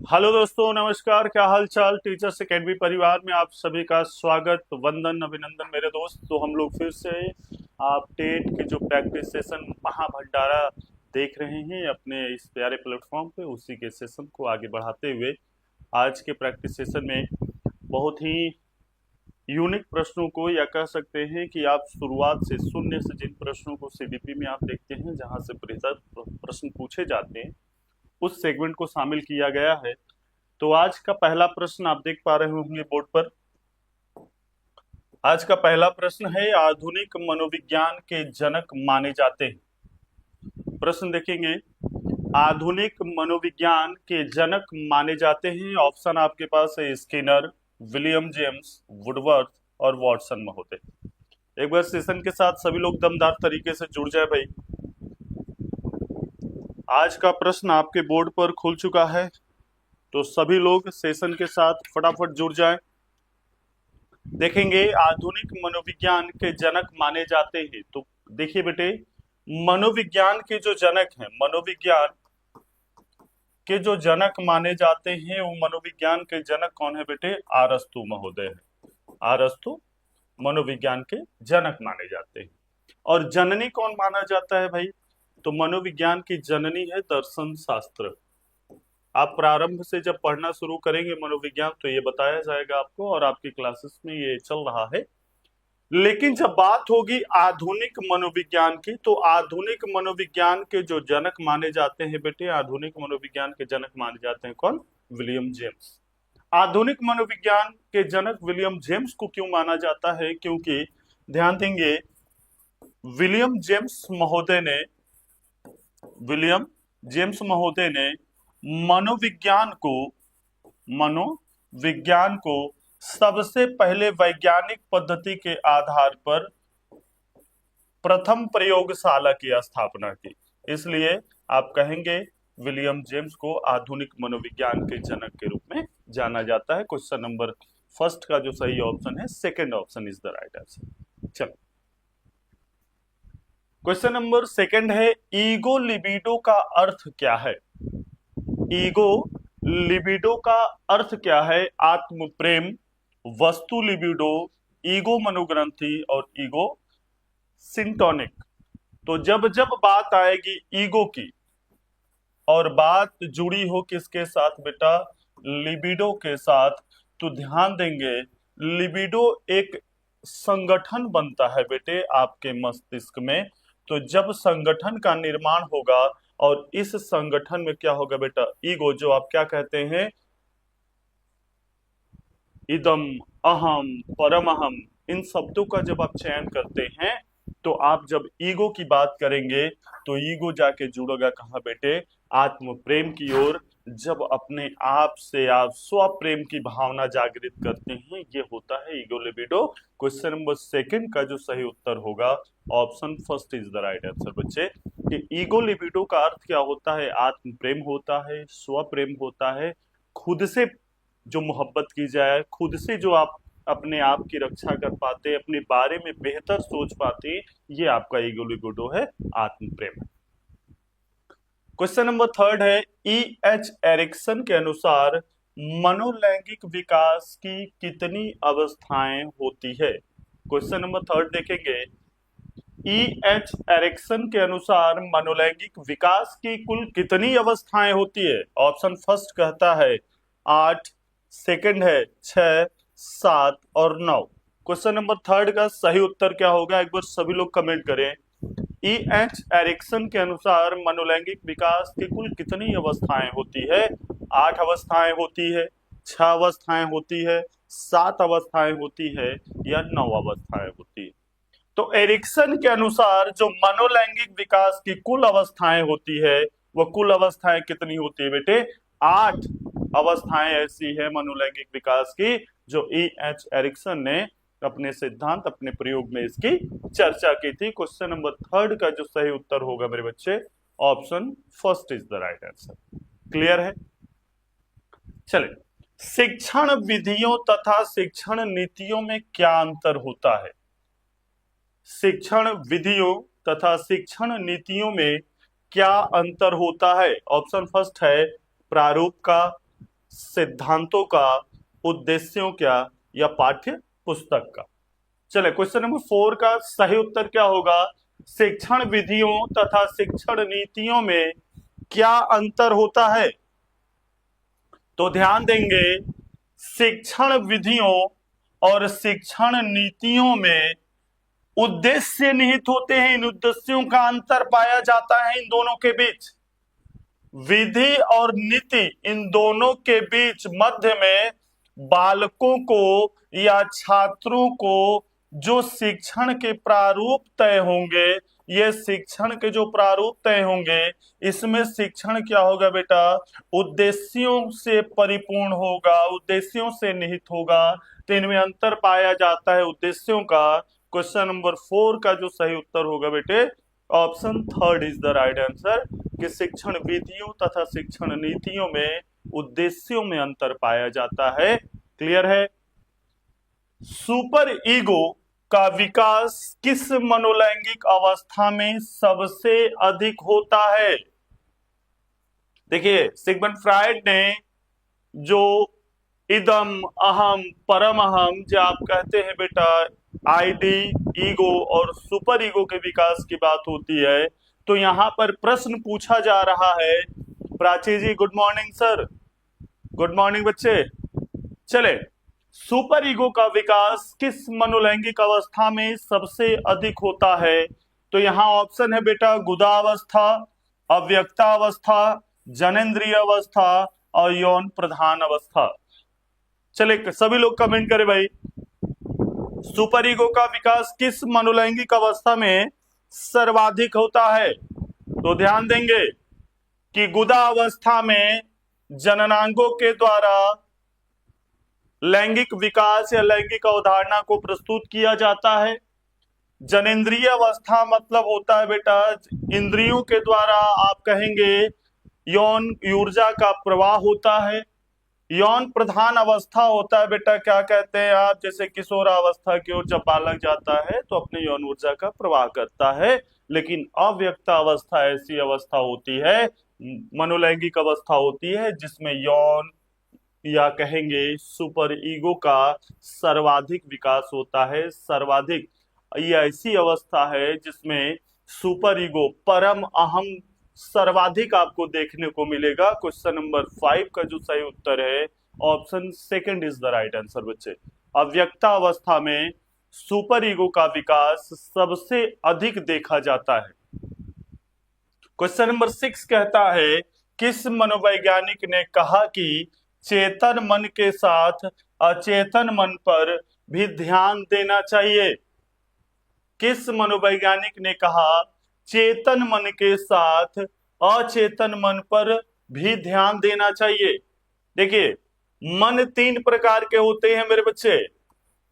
Hello दोस्तों, नमस्कार। क्या हाल चाल। टीचर्स एकेडमी परिवार में आप सभी का स्वागत, वंदन, अभिनंदन मेरे दोस्त। तो हम लोग फिर से आप टेट के जो प्रैक्टिस सेशन महाभंडारा देख रहे हैं अपने इस प्यारे प्लेटफॉर्म पे, उसी के सेशन को आगे बढ़ाते हुए आज के प्रैक्टिस सेशन में बहुत ही यूनिक प्रश्नों को, या कह सकते हैं कि आप शुरुआत से शून्य से जिन प्रश्नों को सीडीपी में आप देखते हैं जहां से प्रश्न पूछे जाते हैं, उस सेगमेंट को शामिल किया गया है। तो आज का पहला प्रश्न आप देख पा रहे होंगे बोर्ड पर। आज का पहला प्रश्न है, आधुनिक मनोविज्ञान के जनक माने जाते हैं। प्रश्न देखेंगे, आधुनिक मनोविज्ञान के जनक माने जाते हैं। ऑप्शन आपके पास है स्किनर, विलियम जेम्स, वुडवर्थ और वॉटसन महोदय। एक बार सेशन के साथ सभी लोग दमदार तरीके से जुड़ जाए भाई। आज का प्रश्न आपके बोर्ड पर खुल चुका है, तो सभी लोग सेशन के साथ फटाफट जुड़ जाएं। देखेंगे, आधुनिक मनोविज्ञान के जनक माने जाते हैं। तो देखिए बेटे, मनोविज्ञान के जो जनक हैं, मनोविज्ञान के जो जनक माने जाते हैं, वो मनोविज्ञान के जनक कौन है बेटे? अरस्तु महोदय है। अरस्तु मनोविज्ञान के जनक माने जाते हैं। और जननी कौन माना जाता है भाई? तो मनोविज्ञान की जननी है दर्शन शास्त्र। आप प्रारंभ से जब पढ़ना शुरू करेंगे मनोविज्ञान, तो ये बताया जाएगा आपको, और आपकी क्लासेस में ये चल रहा है। लेकिन जब बात होगी आधुनिक मनोविज्ञान की, तो आधुनिक मनोविज्ञान के जो जनक माने जाते हैं बेटे, आधुनिक मनोविज्ञान के जनक माने जाते हैं कौन? William James. आधुनिक मनोविज्ञान के जनक विलियम जेम्स को क्यों माना जाता है? क्योंकि ध्यान देंगे, विलियम जेम्स महोदय ने विलियम जेम्स महोदय ने मनोविज्ञान को सबसे पहले वैज्ञानिक पद्धति के आधार पर प्रथम प्रयोगशाला की स्थापना की। इसलिए आप कहेंगे विलियम जेम्स को आधुनिक मनोविज्ञान के जनक के रूप में जाना जाता है। क्वेश्चन नंबर फर्स्ट का जो सही ऑप्शन है, second option is the right answer. चलो, क्वेश्चन नंबर सेकंड है, ईगो लिबिडो का अर्थ क्या है? ईगो लिबिडो का अर्थ क्या है? आत्म प्रेम, वस्तु लिबिडो, ईगो मनोग्रंथि और ईगो सिंटोनिक। तो जब जब बात आएगी ईगो की और बात जुड़ी हो किसके साथ बेटा? लिबिडो के साथ, तो ध्यान देंगे लिबिडो एक संगठन बनता है बेटे आपके मस्तिष्क में। तो जब संगठन का निर्माण होगा और इस संगठन में क्या होगा बेटा? ईगो, जो आप क्या कहते हैं, इदम, अहम, परमहम, इन शब्दों का जब आप चयन करते हैं, तो आप जब ईगो की बात करेंगे तो ईगो जाके जुड़ेगा कहां बेटे? आत्म प्रेम की ओर। जब अपने आप से आप स्व प्रेम की भावना जागृत करते हैं, ये होता है ego libido. Question number second का जो सही उत्तर होगा, option first is the right answer बच्चे। कि ईगो लिबिडो का अर्थ क्या होता है? आत्म प्रेम होता है, स्व प्रेम होता है, खुद से जो मोहब्बत की जाए, खुद से जो आप अपने आप की रक्षा कर पाते, अपने बारे में बेहतर सोच पाते, ये आपका ईगो लिबिडो है, आत्म प्रेम है। क्वेश्चन नंबर थर्ड है, ई एच एरिक्सन के अनुसार मनोलैंगिक विकास की कितनी अवस्थाएं होती है? क्वेश्चन नंबर थर्ड देखेंगे, ई एच एरिक्सन के अनुसार मनोलैंगिक विकास की कुल कितनी अवस्थाएं होती है? ऑप्शन फर्स्ट कहता है 8, सेकंड है 6, 7 और 9। क्वेश्चन नंबर थर्ड का सही उत्तर क्या होगा? एक बार सभी लोग कमेंट करें। ई एच एरिक्सन के अनुसार मनोलैंगिक विकास की कुल कितनी अवस्थाएं होती है? 8 अवस्थाएं होती है, 6 अवस्थाएं होती है, 7 अवस्थाएं होती है, या 9 अवस्थाएं होती है? तो एरिक्सन के अनुसार जो मनोलैंगिक विकास की कुल अवस्थाएं होती है, वो कुल अवस्थाएं कितनी होती है बेटे? 8 अवस्थाएं ऐसी है मनोलैंगिक विकास की, जो ई एच एरिक्सन ने अपने सिद्धांत, अपने प्रयोग में इसकी चर्चा की थी। क्वेश्चन नंबर थर्ड का जो सही उत्तर होगा मेरे बच्चे, option first is the right answer. Clear है? चले, शिक्षण विधियों तथा शिक्षण नीतियों में क्या अंतर होता है? शिक्षण विधियों तथा शिक्षण नीतियों में क्या अंतर होता है? ऑप्शन फर्स्ट है प्रारूप का, सिद्धांतों का, उद्देश्यों क्या, या पाठ्य पुस्तक का। चले क्वेश्चन नंबर 4 का सही उत्तर क्या होगा? शिक्षण विधियों तथा शिक्षण नीतियों में क्या अंतर होता है? तो ध्यान देंगे, शिक्षण विधियों और शिक्षण नीतियों में उद्देश्य निहित होते हैं। इन उद्देश्यों का अंतर पाया जाता है इन दोनों के बीच। विधि और नीति, इन दोनों के बीच मध्य में बालकों को या छात्रों को जो शिक्षण के प्रारूप तय होंगे, ये शिक्षण के जो प्रारूप तय होंगे, इसमें शिक्षण क्या होगा बेटा? उद्देश्यों से परिपूर्ण होगा, उद्देश्यों से निहित होगा। तो इनमें अंतर पाया जाता है उद्देश्यों का। क्वेश्चन नंबर 4 का जो सही उत्तर होगा बेटे, option 3 is the right answer, कि शिक्षण विधियों तथा शिक्षण नीतियों में उद्देश्यों में अंतर पाया जाता है। क्लियर है? सुपर ईगो का विकास किस मनोलैंगिक अवस्था में सबसे अधिक होता है? देखिए, सिगमंड फ्रायड ने जो इदम अहम परम अहम जो आप कहते हैं बेटा, आईडी, ईगो और सुपर ईगो के विकास की बात होती है, तो यहां पर प्रश्न पूछा जा रहा है। Prachi ji good morning sir, good morning बच्चे। चले, सुपर ईगो का विकास किस मनोलैंगिक अवस्था में सबसे अधिक होता है? तो यहां ऑप्शन है बेटा, गुदावस्था, अव्यक्ता अवस्था, जनेंद्रिय अवस्था और यौन प्रधान अवस्था। चले सभी लोग कमेंट करें भाई, सुपर ईगो का विकास किस मनोलैंगिक अवस्था में सर्वाधिक होता है? तो ध्यान देंगे कि गुदा अवस्था में जननांगों के द्वारा लैंगिक विकास या लैंगिक अवधारणा को प्रस्तुत किया जाता है। जनेंद्रिय अवस्था मतलब होता है बेटा, इंद्रियों के द्वारा आप कहेंगे यौन ऊर्जा का प्रवाह होता है। यौन प्रधान अवस्था होता है बेटा, क्या कहते हैं आप, जैसे किशोरावस्था की ओर जब बालक जाता है तो अपने यौन ऊर्जा का प्रवाह करता है। लेकिन अव्यक्त अवस्था ऐसी अवस्था होती है, मनोलैंगिक अवस्था होती है, जिसमें यौन या कहेंगे सुपर ईगो का सर्वाधिक विकास होता है। सर्वाधिक, ये ऐसी अवस्था है जिसमें सुपर ईगो, परम अहम सर्वाधिक आपको देखने को मिलेगा। क्वेश्चन नंबर 5 का जो सही उत्तर है, option 2 is the right answer बच्चे। अव्यक्ता अवस्था में सुपर ईगो का विकास सबसे अधिक देखा जाता है। क्वेश्चन नंबर 6 कहता है, किस मनोवैज्ञानिक ने कहा कि चेतन मन के साथ अचेतन मन पर भी ध्यान देना चाहिए? किस मनोवैज्ञानिक ने कहा चेतन मन के साथ अचेतन मन पर भी ध्यान देना चाहिए? देखिए, मन 3 प्रकार के होते हैं मेरे बच्चे।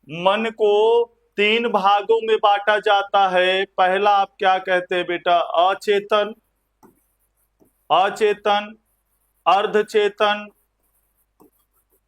मन को 3 भागों में बांटा जाता है। पहला आप क्या कहते हैं बेटा, अचेतन, अचेतन, अर्धचेतन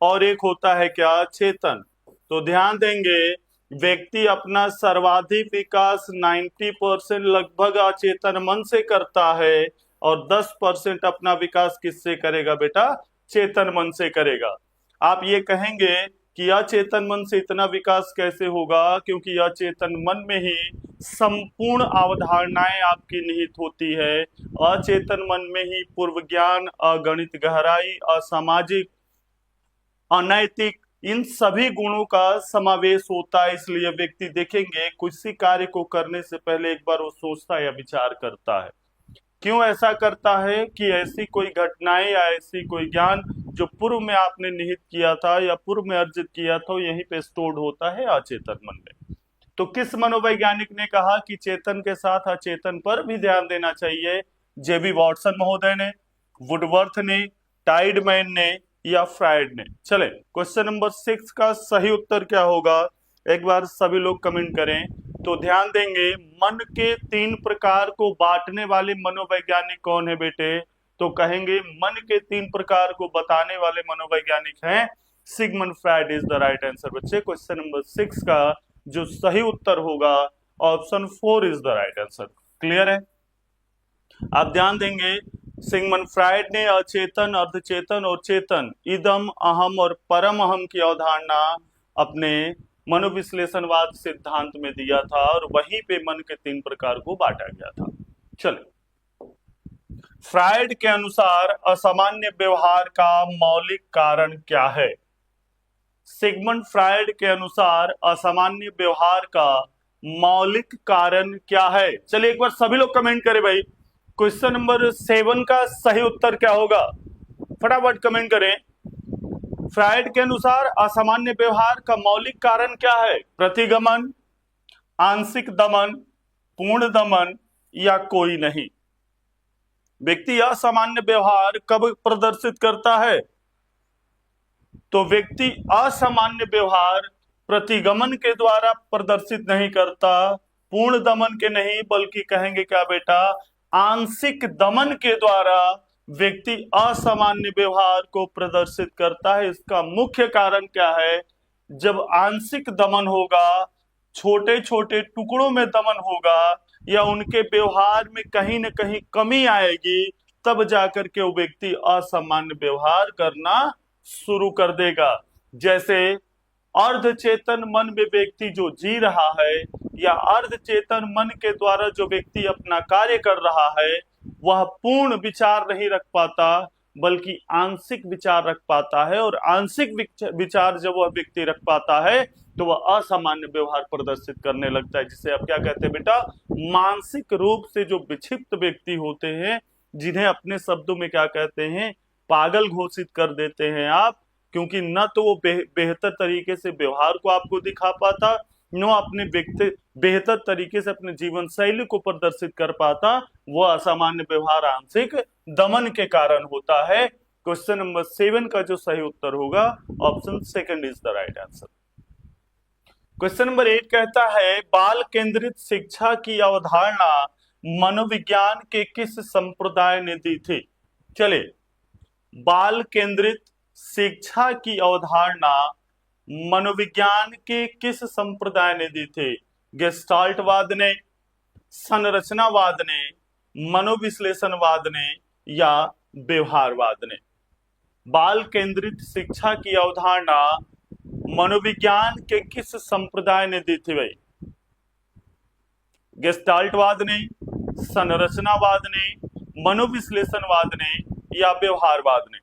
और एक होता है क्या, चेतन। तो ध्यान देंगे, व्यक्ति अपना सर्वाधिक विकास 90% लगभग अचेतन मन से करता है और 10% अपना विकास किससे करेगा बेटा, चेतन मन से करेगा। आप ये कहेंगे कि अचेतन मन से इतना विकास कैसे होगा, क्योंकि अचेतन मन में ही संपूर्ण अवधारणाएं आपकी निहित होती है। अचेतन मन में ही पूर्व ज्ञान, अगणित गहराई, असामाजिक, अनैतिक, इन सभी गुणों का समावेश होता है। इसलिए व्यक्ति देखेंगे किसी कार्य को करने से पहले एक बार वो सोचता है या विचार करता है। क्यों ऐसा करता है? कि ऐसी कोई घटनाएं या ऐसी कोई ज्ञान जो पूर्व में आपने निहित किया था या पूर्व में अर्जित किया था, यहीं पे स्टोर्ड होता है अचेतन मन में। तो किस मनोवैज्ञानिक ने कहा कि चेतन के साथ अचेतन पर भी ध्यान देना चाहिए? जेबी वॉटसन महोदय ने, वुडवर्थ ने, टाइडमैन ने या फ्रायड ने? चले, क्वेश्चन नंबर 6 का सही उत्तर क्या होगा, एक बार सभी लोग कमेंट करें। तो ध्यान देंगे, मन के 3 प्रकार को बांटने वाले मनोवैज्ञानिक कौन है बेटे? तो कहेंगे मन के 3 प्रकार को बताने वाले मनोवैज्ञानिक हैं Sigmund Freud is the right answer बच्चे। क्वेश्चन नंबर 6 का जो सही उत्तर होगा, option 4 is the right answer. Clear है? आप ध्यान देंगे, सिगमंड फ्राइड ने अचेतन, अर्धचेतन और चेतन, इदम, अहम और परम अहम की अवधारणा अपने मनोविश्लेषणवाद सिद्धांत में दिया था और वहीं पे मन के 3 प्रकार को बांटा गया था। चलिए, फ्राइड के अनुसार असामान्य व्यवहार का मौलिक कारण क्या है? सिगमंड फ्राइड के अनुसार असामान्य व्यवहार का मौलिक कारण क्या है? चलिए एक बार सभी लोग कमेंट करें भाई, क्वेश्चन नंबर 7 का सही उत्तर क्या होगा? फटाफट कमेंट करें। फ्राइड के अनुसार असामान्य व्यवहार का मौलिक कारण क्या है? प्रतिगमन, आंशिक दमन, पूर्ण दमन या कोई नहीं? व्यक्ति असामान्य व्यवहार कब प्रदर्शित करता है? तो व्यक्ति असामान्य व्यवहार प्रतिगमन के द्वारा प्रदर्शित नहीं करता, पूर्ण दमन के नहीं, बल्कि कहेंगे क्या बेटा, आंशिक दमन के द्वारा व्यक्ति असामान्य व्यवहार को प्रदर्शित करता है। इसका मुख्य कारण क्या है? जब आंशिक दमन होगा, छोटे छोटे टुकड़ों में दमन होगा या उनके व्यवहार में कहीं ना कहीं कमी आएगी, तब जाकर के वो व्यक्ति असामान्य व्यवहार करना शुरू कर देगा। जैसे अर्धचेतन मन में व्यक्ति जो जी रहा है या अर्धचेतन मन के द्वारा जो व्यक्ति अपना कार्य कर रहा है, वह पूर्ण विचार नहीं रख पाता बल्कि आंशिक विचार रख पाता है, और आंशिक विचार जब वह व्यक्ति रख पाता है तो वह असामान्य व्यवहार प्रदर्शित करने लगता है, जिसे आप क्या कहते हैं बेटा, मानसिक रूप से जो विक्षिप्त व्यक्ति होते हैं, जिन्हें अपने शब्दों में क्या कहते हैं, पागल घोषित कर देते हैं आप, क्योंकि न तो वो बेहतर तरीके से व्यवहार को आपको दिखा पाता, न अपने बेहतर तरीके से अपने जीवन शैली को प्रदर्शित कर पाता। वो असामान्य व्यवहार आंशिक दमन के कारण होता है। क्वेश्चन नंबर 7 का जो सही उत्तर होगा, option second is the right answer. Question number 8 कहता है, बाल केंद्रित शिक्षा की अवधारणा मनोविज्ञान के किस संप्रदाय ने दी थी? चले, बाल केंद्रित शिक्षा की अवधारणा मनोविज्ञान के किस संप्रदाय ने दी थी? गेस्टाल्टवाद ने, संरचनावाद ने, मनोविश्लेषणवाद ने या व्यवहारवाद ने? बाल केंद्रित शिक्षा की अवधारणा मनोविज्ञान के किस संप्रदाय ने दी थी भाई? गेस्टाल्टवाद ने, संरचनावाद ने, मनोविश्लेषणवाद ने या व्यवहारवाद ने?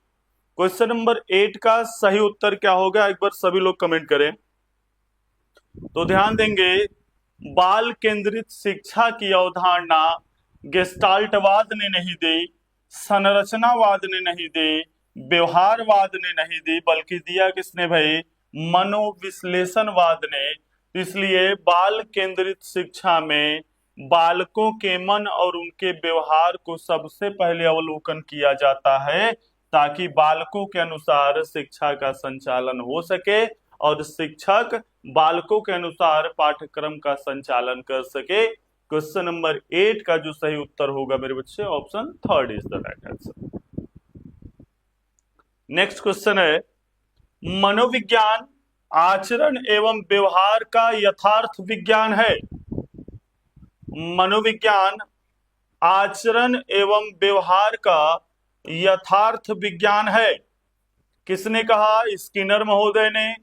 क्वेश्चन नंबर 8 का सही उत्तर क्या होगा? एक बार सभी लोग कमेंट करें। तो ध्यान देंगे, बाल केंद्रित शिक्षा की अवधारणा गेस्टाल्टवाद ने नहीं दी, संरचनावाद ने नहीं दी, व्यवहारवाद ने नहीं दी, बल्कि दिया किसने भाई? मनोविश्लेषणवाद ने। इसलिए बाल केंद्रित शिक्षा में बालकों के मन और उनके व्यवहार को सबसे पहले अवलोकन किया जाता है, ताकि बालकों के अनुसार शिक्षा का संचालन हो सके और शिक्षक बालकों के अनुसार पाठ्यक्रम का संचालन कर सके। क्वेश्चन नंबर 8 का जो सही उत्तर होगा मेरे बच्चे, option third is the right answer. Next question है, मनोविज्ञान आचरण एवं व्यवहार का यथार्थ विज्ञान है? मनोविज्ञान आचरण एवं व्यवहार का यथार्थ विज्ञान है। किसने कहा? स्किनर महोदय ने,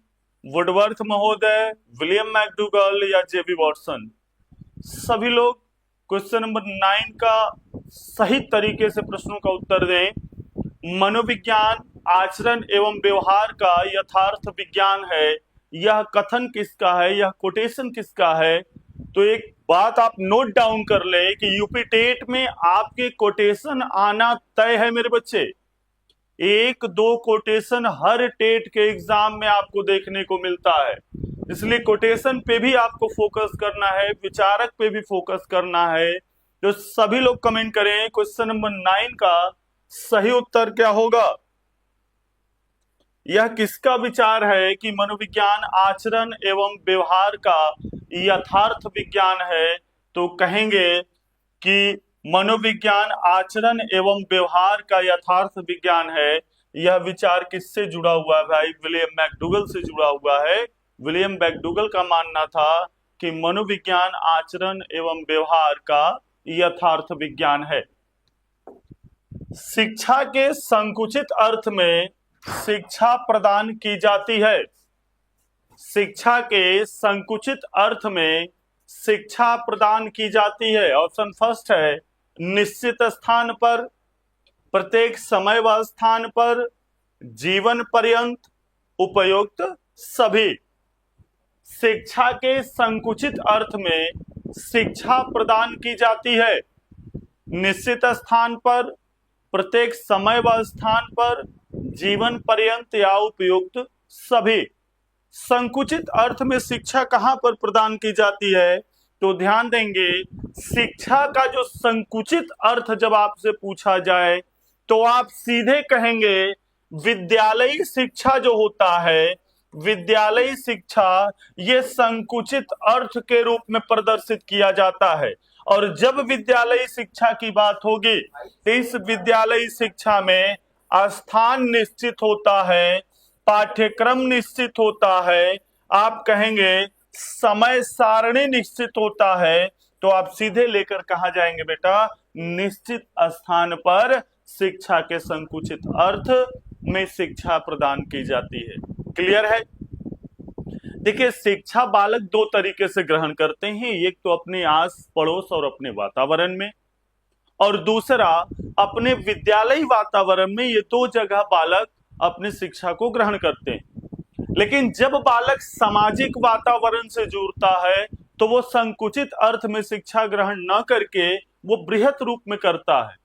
वुडवर्थ महोदय, विलियम मैकडूगल या जेबी वॉटसन? सभी लोग क्वेश्चन नंबर 9 का सही तरीके से प्रश्नों का उत्तर दें। मनोविज्ञान आचरण एवं व्यवहार का यथार्थ विज्ञान है, यह कथन किसका है, यह कोटेशन किसका है? तो एक बात आप नोट डाउन कर ले कि यूपी टेट में आपके कोटेशन आना तय है मेरे बच्चे। 1-2 कोटेशन हर टेट के एग्जाम में आपको देखने को मिलता है, इसलिए कोटेशन पे भी आपको फोकस करना है, विचारक पे भी फोकस करना है। तो सभी लोग कमेंट करें, क्वेश्चन नंबर 9 का सही उत्तर क्या होगा? यह किसका विचार है कि मनोविज्ञान आचरण एवं व्यवहार का यथार्थ विज्ञान है? तो कहेंगे कि मनोविज्ञान आचरण एवं व्यवहार का यथार्थ विज्ञान है। यह विचार किससे जुड़ा हुआ है भाई? विलियम मैकडूगल से जुड़ा हुआ है। विलियम मैकडूगल का मानना था कि मनोविज्ञान आचरण एवं व्यवहार का यथार्थ विज्ञान है। शिक्षा के संकुचित अर्थ में शिक्षा प्रदान की जाती है। शिक्षा के संकुचित अर्थ में शिक्षा प्रदान की जाती है। ऑप्शन फर्स्ट है निश्चित स्थान पर, प्रत्येक समय व स्थान पर, जीवन पर्यंत, उपयुक्त सभी। शिक्षा के संकुचित अर्थ में शिक्षा प्रदान की जाती है निश्चित स्थान पर, प्रत्येक समय व स्थान पर, जीवन पर्यंत या उपयुक्त सभी। संकुचित अर्थ में शिक्षा कहां पर प्रदान की जाती है? तो ध्यान देंगे, शिक्षा का जो संकुचित अर्थ जब आपसे पूछा जाए तो आप सीधे कहेंगे विद्यालयी शिक्षा जो होता है, विद्यालयी शिक्षा ये संकुचित अर्थ के रूप में प्रदर्शित किया जाता है। और जब विद्यालयी शिक्षा की बात होगी तो इस विद्यालयी शिक्षा में स्थान निश्चित होता है, पाठ्यक्रम निश्चित होता है, आप कहेंगे समय सारणी निश्चित होता है। तो आप सीधे लेकर कहा जाएंगे बेटा निश्चित स्थान पर शिक्षा के संकुचित अर्थ में शिक्षा प्रदान की जाती है। क्लियर है? देखिए, शिक्षा बालक दो तरीके से ग्रहण करते हैं, एक तो अपने आस पड़ोस और अपने वातावरण में, और दूसरा अपने विद्यालयी वातावरण में। ये दो जगह बालक अपनी शिक्षा को ग्रहण करते हैं। लेकिन जब बालक सामाजिक वातावरण से जुड़ता है तो वो संकुचित अर्थ में शिक्षा ग्रहण न करके वो बृहत रूप में करता है,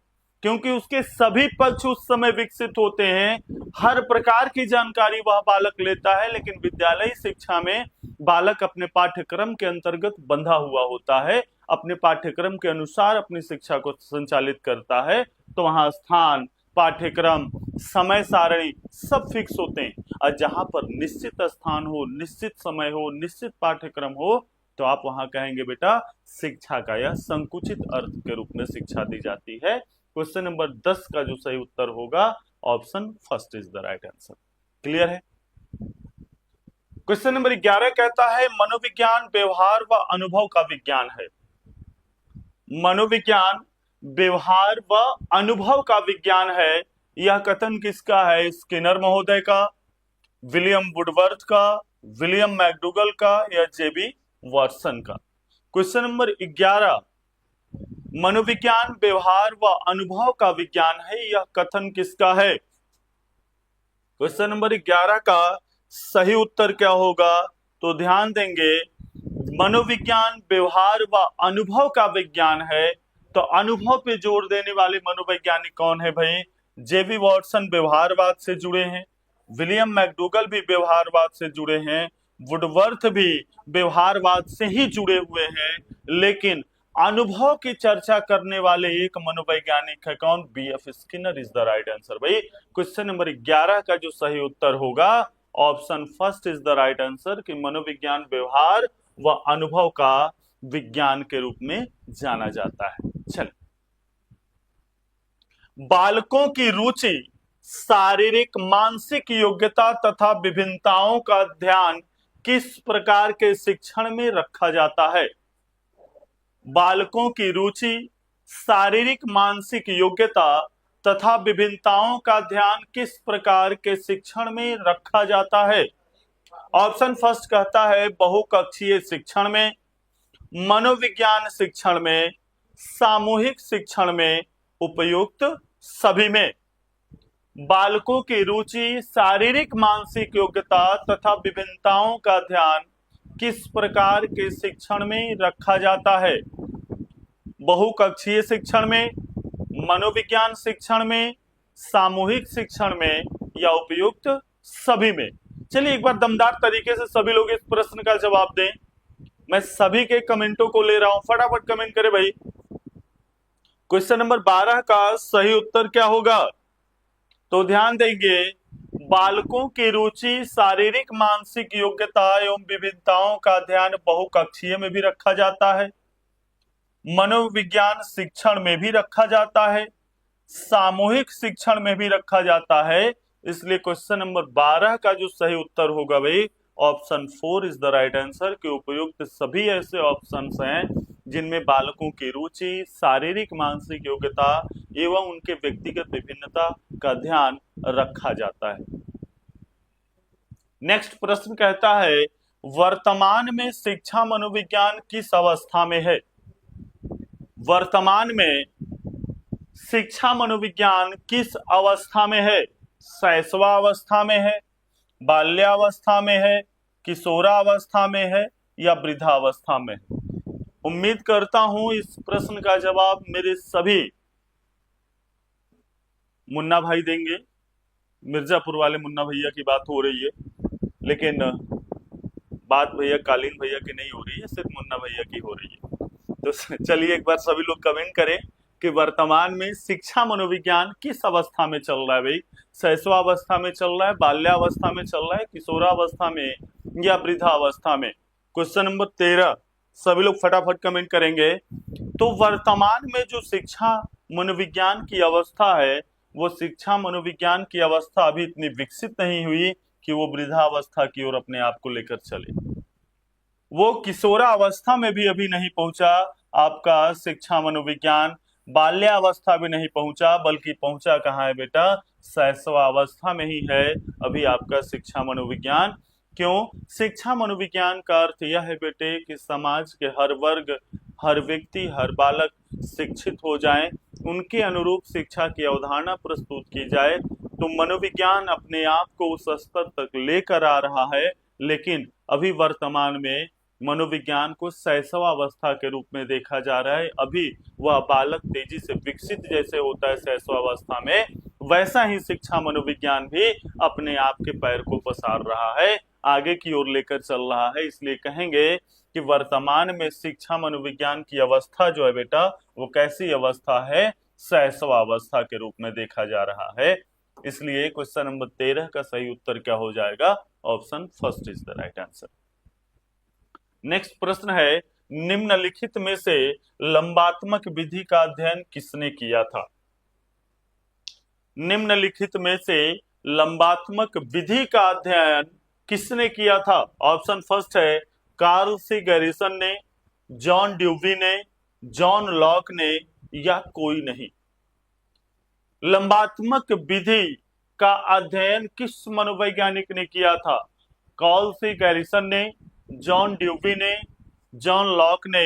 क्योंकि उसके सभी पक्ष उस समय विकसित होते हैं, हर प्रकार की जानकारी वह बालक लेता है। लेकिन विद्यालयी शिक्षा में बालक अपने पाठ्यक्रम के अंतर्गत बंधा हुआ होता है, अपने पाठ्यक्रम के अनुसार अपनी शिक्षा को संचालित करता है। तो वहां स्थान, पाठ्यक्रम, समय सारणी सब फिक्स होते हैं। और जहां पर निश्चित स्थान हो, निश्चित समय हो, निश्चित पाठ्यक्रम हो, तो आप वहां कहेंगे बेटा शिक्षा का यह संकुचित अर्थ के रूप में शिक्षा दी जाती है। क्वेश्चन नंबर 10 का जो सही उत्तर होगा option first is the right answer. Clear है? क्वेश्चन नंबर 11 कहता है मनोविज्ञान व्यवहार व अनुभव का विज्ञान है। मनोविज्ञान व्यवहार व अनुभव का विज्ञान है, यह कथन किसका है? स्किनर महोदय का, विलियम वुडवर्थ का, विलियम मैकडूगल का या जेबी वॉटसन का। क्वेश्चन नंबर 11 मनोविज्ञान व्यवहार व अनुभव का विज्ञान है, यह कथन किसका है? क्वेश्चन नंबर 11 का सही उत्तर क्या होगा? तो ध्यान देंगे, मनोविज्ञान व्यवहार व अनुभव का विज्ञान है, तो अनुभव पे जोर देने वाले मनोवैज्ञानिक कौन है भाई? जेबी वॉटसन व्यवहारवाद से जुड़े हैं, विलियम मैकडूगल भी व्यवहारवाद से जुड़े हैं, वुडवर्थ भी व्यवहारवाद से ही जुड़े हुए हैं। लेकिन अनुभव की चर्चा करने वाले एक मनोवैज्ञानिक है, कौन? BF Skinner is the right answer. भाई क्वेश्चन नंबर 11 का जो सही उत्तर होगा option first is the right answer, कि मनोविज्ञान व्यवहार व अनुभव का विज्ञान के रूप में जाना जाता है। चल, बालकों की रुचि, शारीरिक मानसिक योग्यता तथा विभिन्नताओं का ध्यान किस प्रकार के शिक्षण में रखा जाता है? बालकों की रुचि, शारीरिक मानसिक योग्यता तथा विभिन्नताओं का ध्यान किस प्रकार के शिक्षण में रखा जाता है? ऑप्शन फर्स्ट कहता है बहुकक्षीय शिक्षण में, मनोविज्ञान शिक्षण में, सामूहिक शिक्षण में, उपयुक्त सभी में। बालकों की रुचि, शारीरिक मानसिक योग्यता तथा विभिन्नताओं का ध्यान किस प्रकार के शिक्षण में रखा जाता है? बहुकक्षीय शिक्षण में, मनोविज्ञान शिक्षण में, सामूहिक शिक्षण में या उपयुक्त सभी में। चलिए एक बार दमदार तरीके से सभी लोग इस प्रश्न का जवाब दें। मैं सभी के कमेंटों को ले रहा हूं, फटाफट कमेंट करें भाई। क्वेश्चन नंबर 12 का सही उत्तर क्या होगा? तो ध्यान देंगे, बालकों की रुचि, शारीरिक मानसिक योग्यता एवं विभिन्नताओं का ध्यान बहुकक्षीय में भी रखा जाता है, मनोविज्ञान शिक्षण में भी रखा जाता है, सामूहिक शिक्षण में भी रखा जाता है। इसलिए क्वेश्चन नंबर 12 का जो सही उत्तर होगा भाई option 4 is the right answer, कि उपयुक्त सभी ऐसे ऑप्शंस हैं जिनमें बालकों की रुचि, शारीरिक मानसिक योग्यता एवं उनके व्यक्तिगत विभिन्नता का ध्यान रखा जाता है। नेक्स्ट प्रश्न कहता है, वर्तमान में शिक्षा मनोविज्ञान किस अवस्था में है? वर्तमान में शिक्षा मनोविज्ञान किस अवस्था में है? शैशवावस्था में है, बाल्यावस्था में है, किशोरावस्था में है या वृद्धावस्था में है? उम्मीद करता हूं इस प्रश्न का जवाब मेरे सभी मुन्ना भाई देंगे। मिर्जापुर वाले मुन्ना भैया की बात हो रही है, लेकिन बात भैया कालीन भैया की नहीं हो रही है, सिर्फ मुन्ना भैया की हो रही है। तो चलिए एक बार सभी लोग कमेंट करें कि वर्तमान में शिक्षा मनोविज्ञान किस अवस्था में चल रहा है भाई? शैशवावस्था में चल रहा है, बाल्यावस्था में चल रहा है, किशोरावस्था में या वृद्धावस्था में? क्वेश्चन नंबर 13 सभी लोग फटाफट कमेंट करेंगे। तो वर्तमान में जो शिक्षा मनोविज्ञान की अवस्था है, वो शिक्षा मनोविज्ञान की अवस्था अभी इतनी विकसित नहीं हुई कि वो वृद्धावस्था की ओर अपने आप को लेकर चले। वो किशोरावस्था में भी अभी नहीं पहुंचा आपका शिक्षा मनोविज्ञान, बाल्यावस्था भी नहीं पहुंचा, बल्कि पहुंचा कहाँ है बेटा? शैशवावस्था में ही है अभी आपका शिक्षा मनोविज्ञान। क्यों? शिक्षा मनोविज्ञान का अर्थ यह है बेटे कि समाज के हर वर्ग, हर व्यक्ति, हर बालक शिक्षित हो जाएं, उनके अनुरूप शिक्षा की अवधारणा प्रस्तुत की जाए। तो मनोविज्ञान अपने आप को उस स्तर तक लेकर आ रहा है, लेकिन अभी वर्तमान में मनोविज्ञान को शैशवावस्था के रूप में देखा जा रहा है। अभी वह बालक तेजी से विकसित जैसे होता है शैशवावस्था में, वैसा ही शिक्षा मनोविज्ञान भी अपने आप के पैर को पसार रहा है, आगे की ओर लेकर चल रहा है। इसलिए कहेंगे कि वर्तमान में शिक्षा मनोविज्ञान की अवस्था जो है बेटा, वो कैसी अवस्था है? शैशवावस्था के रूप में देखा जा रहा है। इसलिए क्वेश्चन नंबर 13 का सही उत्तर क्या हो जाएगा? Option first is the right answer. Next प्रश्न है, निम्नलिखित में से लंबात्मक विधि का अध्ययन किसने किया था? निम्नलिखित में से लंबात्मक विधि का अध्ययन किसने किया था? ऑप्शन फर्स्ट है कार्ल सी गैरिसन ने, जॉन ड्यूवी ने, जॉन लॉक ने या कोई नहीं। लंबात्मक विधि का अध्ययन किस मनोवैज्ञानिक ने किया था? कार्ल सी गैरिसन ने, जॉन ड्यूवी ने, जॉन लॉक ने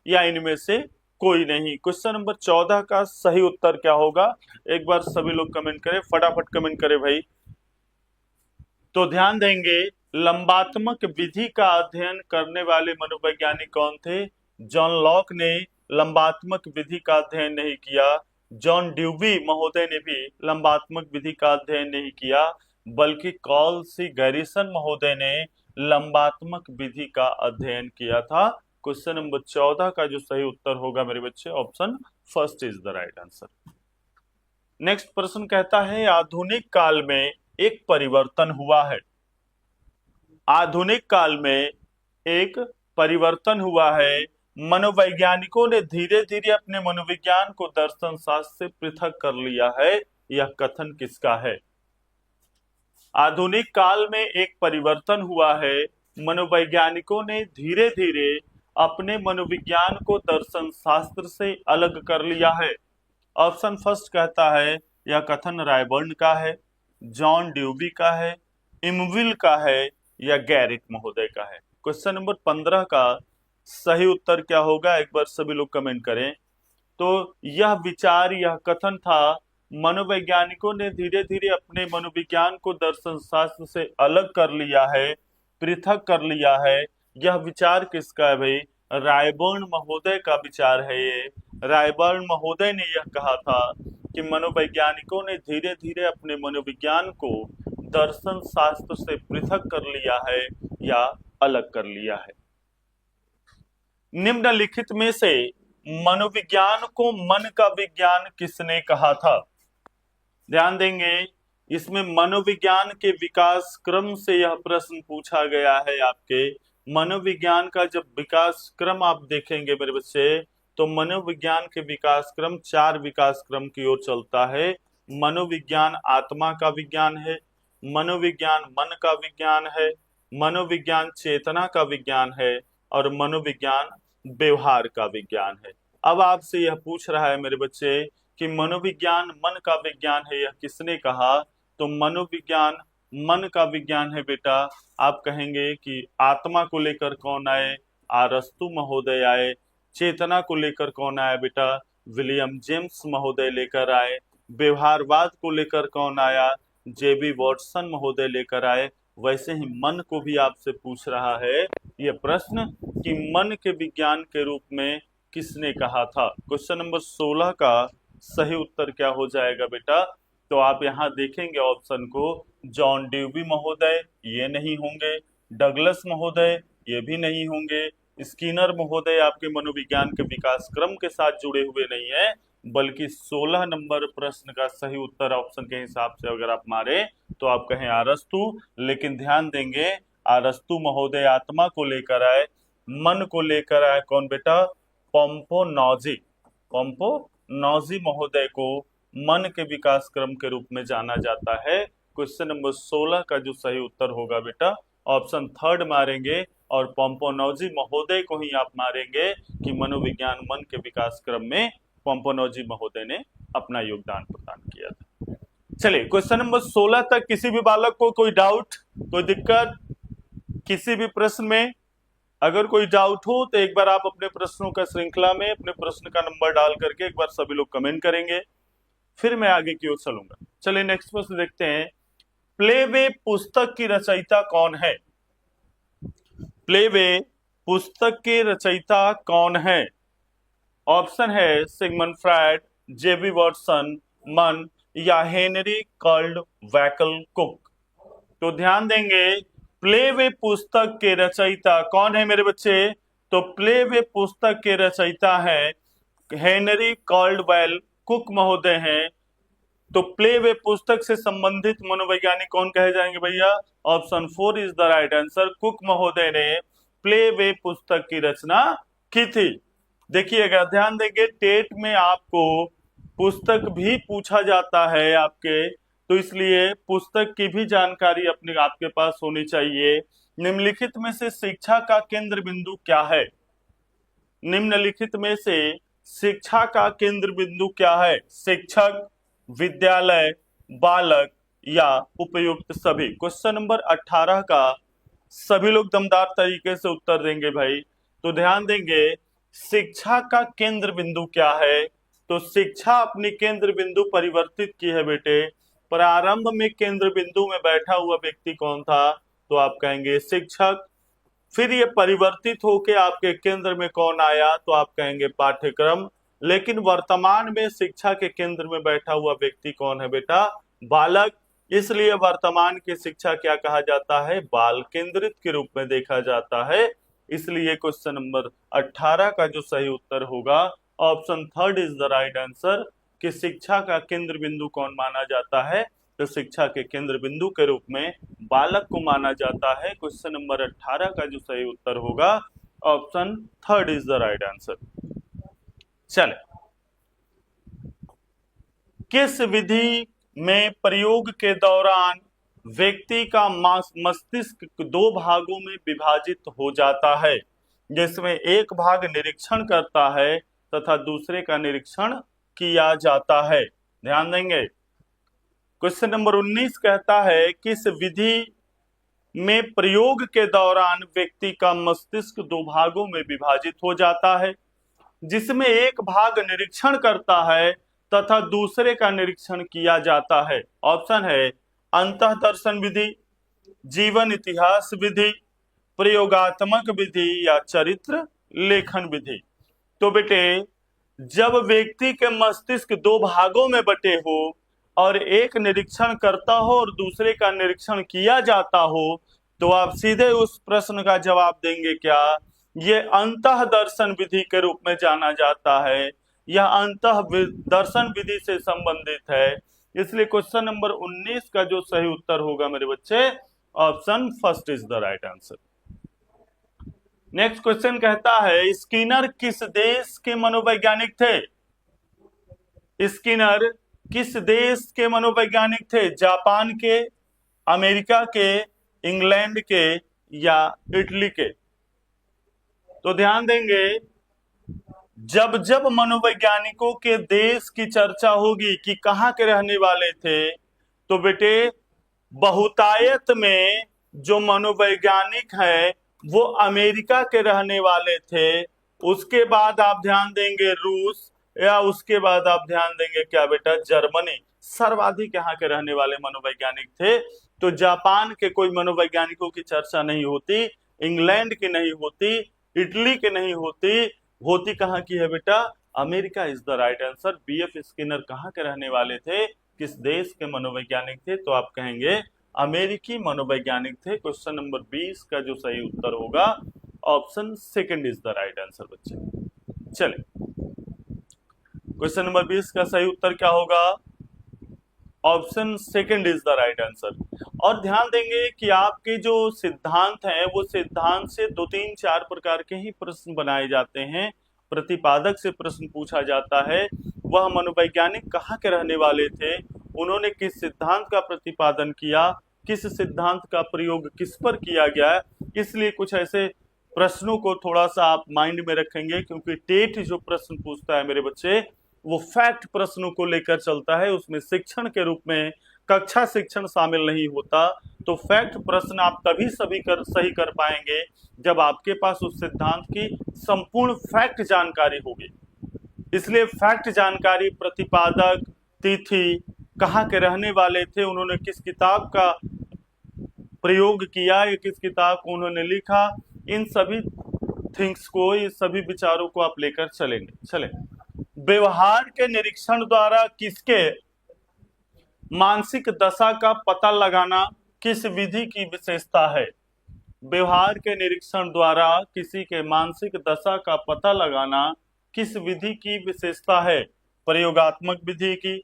या इनमें से कोई नहीं। क्वेश्चन नंबर 14 का सही उत्तर क्या होगा? एक बार सभी लोग कमेंट करें, फटाफट कमेंट करें भाई। तो ध्यान देंगे, लंबात्मक विधि का अध्ययन करने वाले मनोवैज्ञानिक कौन थे? जॉन लॉक ने लंबात्मक विधि का अध्ययन नहीं किया, जॉन ड्यूवी महोदय ने भी लंबात्मक विधि का अध्ययन नहीं किया, बल्कि कार्ल सी गैरिसन महोदय ने लंबात्मक विधि का अध्ययन किया था। क्वेश्चन नंबर 14 का जो सही उत्तर होगा मेरे बच्चे, option first is the right answer. Next प्रश्न कहता है, आधुनिक काल में एक परिवर्तन हुआ है। आधुनिक काल में एक परिवर्तन हुआ है। मनोवैज्ञानिकों ने धीरे धीरे अपने मनोविज्ञान को दर्शन शास्त्र से पृथक कर लिया है। यह कथन किसका है? आधुनिक काल में एक परिवर्तन हुआ है। मनोवैज्ञानिकों ने धीरे धीरे अपने मनोविज्ञान को दर्शन शास्त्र से अलग कर लिया है। ऑप्शन फर्स्ट कहता है यह कथन रायबर्न का है, जॉन ड्यूवी का है, इमविल का है या गैरिट महोदय का है। क्वेश्चन नंबर 15 का सही उत्तर क्या होगा? एक बार सभी लोग कमेंट करें। तो यह विचार, यह कथन था, मनोवैज्ञानिकों ने धीरे धीरे अपने मनोविज्ञान को दर्शन शास्त्र से अलग कर लिया है, पृथक कर लिया है। यह विचार किसका है भाई? रायबर्न महोदय का विचार है ये। रायबर्न महोदय ने यह कहा था कि मनोवैज्ञानिकों ने धीरे धीरे अपने मनोविज्ञान को दर्शन शास्त्र से पृथक कर लिया है या अलग कर लिया है। निम्नलिखित में से मनोविज्ञान को मन का विज्ञान किसने कहा था? ध्यान देंगे, इसमें मनोविज्ञान के विकास क्रम से यह प्रश्न पूछा गया है आपके। मनोविज्ञान का जब विकास क्रम आप देखेंगे मेरे बच्चे, तो मनोविज्ञान के विकास क्रम 4 विकास क्रम की ओर चलता है। मनोविज्ञान आत्मा का विज्ञान है, मनोविज्ञान मन का विज्ञान है, मनोविज्ञान चेतना का विज्ञान है और मनोविज्ञान व्यवहार का विज्ञान है। अब आपसे यह पूछ रहा है मेरे बच्चे कि मनोविज्ञान मन का विज्ञान है, यह किसने कहा? तो मनोविज्ञान मन का विज्ञान है बेटा। आप कहेंगे कि आत्मा को लेकर कौन आए? अरस्तु महोदय आए। चेतना को लेकर कौन आया बेटा? विलियम जेम्स महोदय लेकर आए। व्यवहारवाद को लेकर कौन आया? जेबी वॉटसन महोदय लेकर आए। वैसे ही मन को भी आपसे पूछ रहा है यह प्रश्न कि मन के विज्ञान के रूप में किसने कहा था? क्वेश्चन नंबर 16 का सही उत्तर क्या हो जाएगा बेटा? तो आप यहाँ देखेंगे ऑप्शन को, जॉन ड्यूबी महोदय ये नहीं होंगे, डगलस महोदय ये भी नहीं होंगे, स्किनर महोदय आपके मनोविज्ञान के विकास क्रम के साथ जुड़े हुए नहीं है, बल्कि 16 नंबर प्रश्न का सही उत्तर ऑप्शन के हिसाब से अगर आप मारे तो आप कहें अरस्तु। लेकिन ध्यान देंगे अरस्तु महोदय आत्मा को लेकर आए, मन को लेकर आए कौन बेटा? पोम्पोनॉजी। पोम्पोनॉजी महोदय को मन के विकास क्रम के रूप में जाना जाता है। क्वेश्चन नंबर 16 का जो सही उत्तर होगा बेटा ऑप्शन थर्ड मारेंगे और पोम्पोनॉजी महोदय को ही आप मारेंगे कि मनोविज्ञान मन के विकास क्रम में पोम्पोनॉजी महोदय ने अपना योगदान प्रदान किया था। चलिए क्वेश्चन नंबर 16 तक किसी भी बालक को कोई डाउट, कोई दिक्कत किसी भी प्रश्न में? अगर कोई डाउट हो तो एक बार आप अपने प्रश्नों का श्रृंखला में अपने प्रश्न का नंबर डाल करके एक बार सभी लोग कमेंट करेंगे, फिर मैं आगे की ओर चलूंगा। चलिए नेक्स्ट प्रश्न देखते हैं। प्लेवे पुस्तक की रचयिता कौन है? प्लेवे पुस्तक के रचयिता कौन है? ऑप्शन है सिगमंड फ्रायड, जेबी वॉटसन, मन या हेनरी कार्ल वैकल कुक। तो ध्यान देंगे प्लेवे पुस्तक के रचयिता कौन है मेरे बच्चे? तो प्लेवे पुस्तक के रचयिता है हेनरी कार्ल कुक महोदय हैं। तो प्लेवे पुस्तक से संबंधित मनोवैज्ञानिक कौन कहे जाएंगे भैया? Option 4 is the right answer. Cook महोदय ने प्लेवे पुस्तक की रचना की थी। देखिएगा ध्यान देंगे टेट में आपको पुस्तक भी पूछा जाता है आपके, तो इसलिए पुस्तक की भी जानकारी अपने आपके पास होनी चाहिए। निम्नलिखित में से शिक्षा का केंद्र बिंदु क्या है? निम्नलिखित में से शिक्षा का केंद्र बिंदु क्या है? शिक्षक, विद्यालय, बालक या उपयुक्त सभी? क्वेश्चन नंबर 18 का सभी लोग दमदार तरीके से उत्तर देंगे भाई। तो ध्यान देंगे शिक्षा का केंद्र बिंदु क्या है? तो शिक्षा अपनी केंद्र बिंदु परिवर्तित की है बेटे। प्रारंभ में केंद्र बिंदु में बैठा हुआ व्यक्ति कौन था? तो आप कहेंगे शिक्षक। फिर ये परिवर्तित होके आपके केंद्र में कौन आया? तो आप कहेंगे पाठ्यक्रम। लेकिन वर्तमान में शिक्षा के केंद्र में बैठा हुआ व्यक्ति कौन है बेटा? बालक। इसलिए वर्तमान की शिक्षा क्या कहा जाता है? बाल केंद्रित के रूप में देखा जाता है। इसलिए क्वेश्चन नंबर 18 का जो सही उत्तर होगा option third is the right answer कि शिक्षा का केंद्र बिंदु कौन माना जाता है? तो शिक्षा के केंद्र बिंदु के रूप में बालक को माना जाता है। क्वेश्चन नंबर 18 का जो सही उत्तर होगा option third is the right answer. चले किस विधि में प्रयोग के दौरान व्यक्ति का मस्तिष्क दो भागों में विभाजित हो जाता है, जिसमें एक भाग निरीक्षण करता है तथा दूसरे का निरीक्षण किया जाता है? ध्यान देंगे क्वेश्चन नंबर 19 कहता है किस विधि में प्रयोग के दौरान व्यक्ति का मस्तिष्क दो भागों में विभाजित हो जाता है, जिसमें एक भाग निरीक्षण करता है तथा दूसरे का निरीक्षण किया जाता है? ऑप्शन है अंतःदर्शन विधि, जीवन इतिहास विधि, प्रयोगात्मक विधि या चरित्र लेखन विधि। तो बेटे जब व्यक्ति के मस्तिष्क दो भागों में बटे हो और एक निरीक्षण करता हो और दूसरे का निरीक्षण किया जाता हो, तो आप सीधे उस प्रश्न का जवाब देंगे क्या? ये अंतःदर्शन विधि के रूप में जाना जाता है। यह अंतःदर्शन विधि से संबंधित है। इसलिए क्वेश्चन नंबर 19 का जो सही उत्तर होगा मेरे बच्चे option first is the right answer. Next question कहता है स्किनर किस देश के मनोवैज्ञानिक थे? स्किनर किस देश के मनोवैज्ञानिक थे? जापान के, अमेरिका के, इंग्लैंड के या इटली के? तो ध्यान देंगे जब जब मनोवैज्ञानिकों के देश की चर्चा होगी कि कहाँ के रहने वाले थे, तो बेटे बहुतायत में जो मनोवैज्ञानिक है वो अमेरिका के रहने वाले थे। उसके बाद आप ध्यान देंगे रूस, या उसके बाद आप ध्यान देंगे क्या बेटा, जर्मनी। सर्वाधिक यहाँ के रहने वाले मनोवैज्ञानिक थे। तो जापान के कोई मनोवैज्ञानिकों की चर्चा नहीं होती, इंग्लैंड की नहीं होती, इटली की नहीं होती, होती कहाँ की है बेटा, America is the right answer. BF Skinner कहाँ के रहने वाले थे, किस देश के मनोवैज्ञानिक थे, तो आप कहेंगे अमेरिकी मनोवैज्ञानिक थे। क्वेश्चन नंबर 20 का जो सही उत्तर होगा option second is the right answer बच्चे। चले, क्वेश्चन नंबर 20 का सही उत्तर क्या होगा, option second is the right answer. और ध्यान देंगे कि आपके जो सिद्धांत हैं वो सिद्धांत से 2-3-4 प्रकार के ही प्रश्न बनाए जाते हैं। प्रतिपादक से प्रश्न पूछा जाता है, वह मनोवैज्ञानिक कहाँ के रहने वाले थे, उन्होंने किस सिद्धांत का प्रतिपादन किया, किस सिद्धांत का प्रयोग किस पर किया गया। इसलिए कुछ ऐसे प्रश्नों को थोड़ा सा आप माइंड में रखेंगे, क्योंकि टेट जो प्रश्न पूछता है मेरे बच्चे वो फैक्ट प्रश्नों को लेकर चलता है, उसमें शिक्षण के रूप में कक्षा शिक्षण शामिल नहीं होता। तो फैक्ट प्रश्न आप तभी सही कर पाएंगे जब आपके पास उस सिद्धांत की संपूर्ण फैक्ट जानकारी होगी। इसलिए फैक्ट जानकारी, प्रतिपादक, तिथि, कहाँ के रहने वाले थे, उन्होंने किस किताब का प्रयोग किया या किस किताब को उन्होंने लिखा, इन सभी थिंग्स को, ये सभी विचारों को आप लेकर चले। व्यवहार के निरीक्षण द्वारा किसके मानसिक दशा का पता लगाना किस विधि की विशेषता है। व्यवहार के निरीक्षण द्वारा किसी के मानसिक दशा का पता लगाना किस विधि की विशेषता है, प्रयोगात्मक विधि की,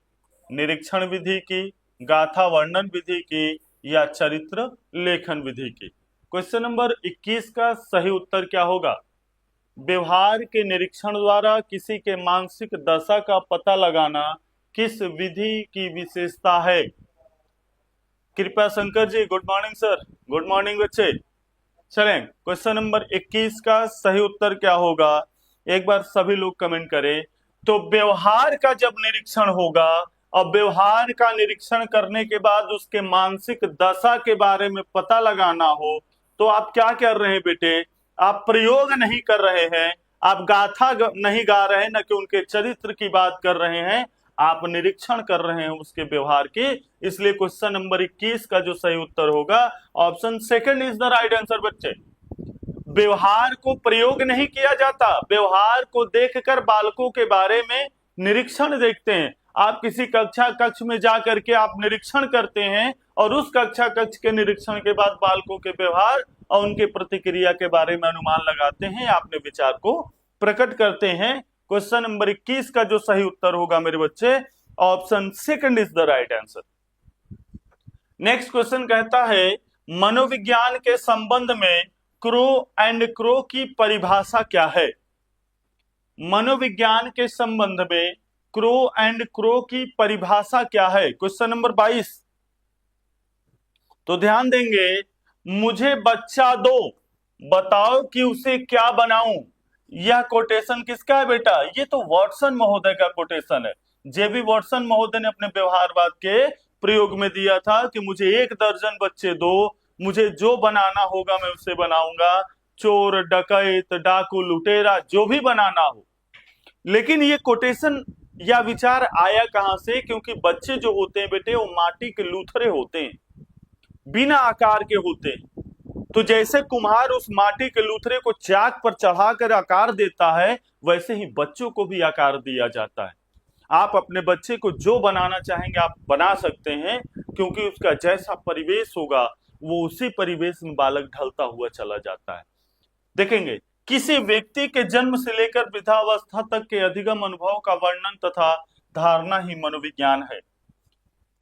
निरीक्षण विधि की, गाथा वर्णन विधि की, या चरित्र लेखन विधि की। क्वेश्चन नंबर 21 का सही उत्तर क्या होगा, व्यवहार के निरीक्षण द्वारा किसी के मानसिक दशा का पता लगाना किस विधि की विशेषता है। कृपया Shankar ji, good morning sir, good morning बच्चे। चलें, क्वेश्चन नंबर 21 का सही उत्तर क्या होगा, एक बार सभी लोग कमेंट करें। तो व्यवहार का जब निरीक्षण होगा और व्यवहार का निरीक्षण करने के बाद उसके मानसिक दशा के बारे में पता लगाना हो, तो आप क्या कर रहे हैं बेटे, आप प्रयोग नहीं कर रहे हैं, आप गाथा नहीं गा रहे हैं, न कि उनके चरित्र की बात कर रहे हैं, आप निरीक्षण कर रहे हैं उसके व्यवहार की। इसलिए क्वेश्चन नंबर 21 का जो सही उत्तर होगा option second is the right answer बच्चे। व्यवहार को प्रयोग नहीं किया जाता, व्यवहार को देखकर बालकों के बारे में निरीक्षण देखते हैं। आप किसी कक्ष में जा करके आप निरीक्षण करते हैं और उस कक्ष के निरीक्षण के बाद बालकों के व्यवहार और उनके प्रतिक्रिया के बारे में अनुमान लगाते हैं, अपने विचार को प्रकट करते हैं। क्वेश्चन नंबर 21 का जो सही उत्तर होगा मेरे बच्चे option second is the right answer. Next question कहता है, मनोविज्ञान के संबंध में क्रो एंड क्रो की परिभाषा क्या है। मनोविज्ञान के संबंध में क्रो एंड क्रो की परिभाषा क्या है, क्वेश्चन नंबर 22। तो ध्यान देंगे, मुझे बच्चा दो, बताओ कि उसे क्या बनाऊं। यह कोटेशन किसका है बेटा, ये तो वॉटसन महोदय का कोटेशन है। जेबी वॉटसन महोदय ने अपने व्यवहारवाद के प्रयोग में दिया था कि मुझे 1 दर्जन बच्चे दो, मुझे जो बनाना होगा मैं उसे बनाऊंगा, चोर, डकैत, डाकू, लुटेरा, जो भी बनाना हो। लेकिन ये कोटेशन या विचार आया कहां से, क्योंकि बच्चे जो होते हैं बेटे वो माटी के लूथरे होते हैं, बिना आकार के होते हैं। तो जैसे कुम्हार उस माटी के लूथरे को चाक पर चढ़ाकर आकार देता है, वैसे ही बच्चों को भी आकार दिया जाता है। आप अपने बच्चे को जो बनाना चाहेंगे आप बना सकते हैं, क्योंकि उसका जैसा परिवेश होगा वो उसी परिवेश में बालक ढलता हुआ चला जाता है। देखेंगे, किसी व्यक्ति के जन्म से लेकर वृद्धावस्था तक के अधिगम अनुभव का वर्णन तथा धारणा ही मनोविज्ञान है।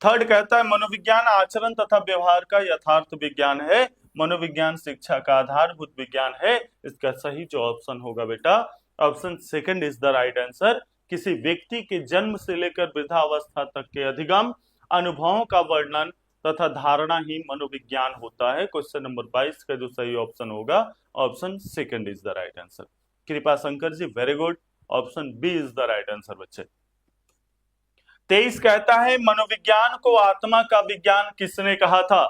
थर्ड कहता है, मनोविज्ञान आचरण तथा व्यवहार का यथार्थ विज्ञान है। मनोविज्ञान शिक्षा का आधारभूत विज्ञान है। इसका सही जो ऑप्शन होगा बेटा option second is the right answer. किसी व्यक्ति के जन्म से लेकर वृद्धावस्था तक के अधिगम अनुभवों का वर्णन तथा धारणा ही मनोविज्ञान होता है। क्वेश्चन नंबर 22 का जो सही ऑप्शन होगा option second is the right answer. Kripa Shankar ji, very good. Option B is the right answer बच्चे। 23 कहता है मनोविज्ञान को आत्मा का विज्ञान किसने कहा था?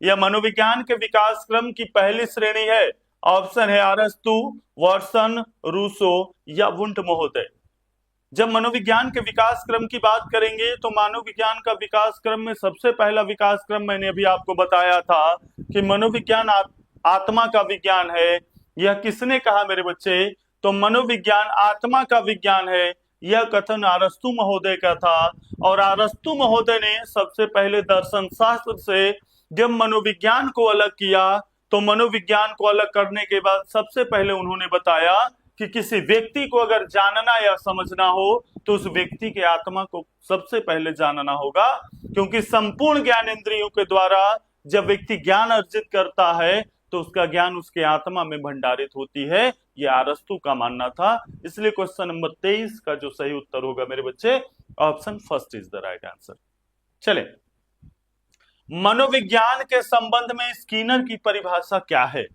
यह मनोविज्ञान के विकास क्रम की पहली श्रेणी है। ऑप्शन है अरस्तु, वाटसन, रूसो या वुंट महोदय। जब मनोविज्ञान के विकास क्रम की बात करेंगे तो मानव विज्ञान का विकास क्रम में सबसे पहला विकास क्रम मैंने अभी आपको बताया था कि मनोविज्ञान आत्मा का विज्ञान है। यह किसने कहा मेरे बच्चे? तो मनोविज्ञान आत्मा का विज्ञान है, यह कथन अरस्तु महोदय का था। और अरस्तु महोदय ने सबसे पहले दर्शन शास्त्र से जब मनोविज्ञान को अलग किया तो मनोविज्ञान को अलग करने के बाद सबसे पहले उन्होंने बताया कि किसी व्यक्ति को अगर जानना या समझना हो तो उस व्यक्ति के आत्मा को सबसे पहले जानना होगा, क्योंकि संपूर्ण ज्ञान इंद्रियों के द्वारा जब व्यक्ति ज्ञान अर्जित करता है तो उसका ज्ञान उसके आत्मा में भंडारित होती है। यह अरस्तु का मानना था। इसलिए क्वेश्चन नंबर 23 का जो सही उत्तर होगा मेरे बच्चे, option first is the right answer. चले, मनोविज्ञान के संबंध में स्किनर की परिभाषा क्या है?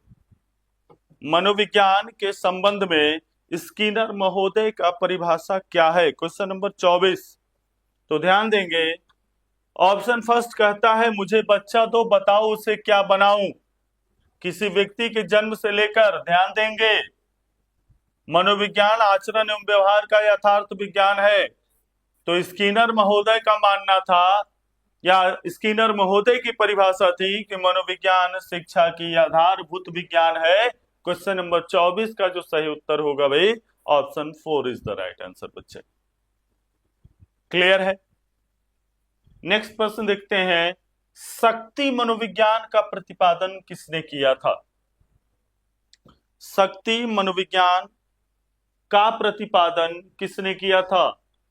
मनोविज्ञान के संबंध में स्किनर महोदय का परिभाषा क्या है? Question number 24। तो ध्यान देंगे, ऑप्शन फर्स्ट कहता है मुझे बच्चा दो, बताओ उसे क्या बनाऊं। किसी व्यक्ति के जन्म से लेकर, ध्यान देंगे, मनोविज्ञान आचरण एवं व्यवहार का यथार्थ विज्ञान है। तो स्किनर महोदय का मानना था या स्किनर महोदय की परिभाषा थी कि मनोविज्ञान शिक्षा की आधारभूत विज्ञान है। क्वेश्चन नंबर 24 का जो सही उत्तर होगा भाई, option 4 is the right answer बच्चे। क्लियर है? नेक्स्ट प्रश्न देखते हैं, शक्ति मनोविज्ञान का प्रतिपादन किसने किया था? शक्ति मनोविज्ञान का प्रतिपादन किसने किया था?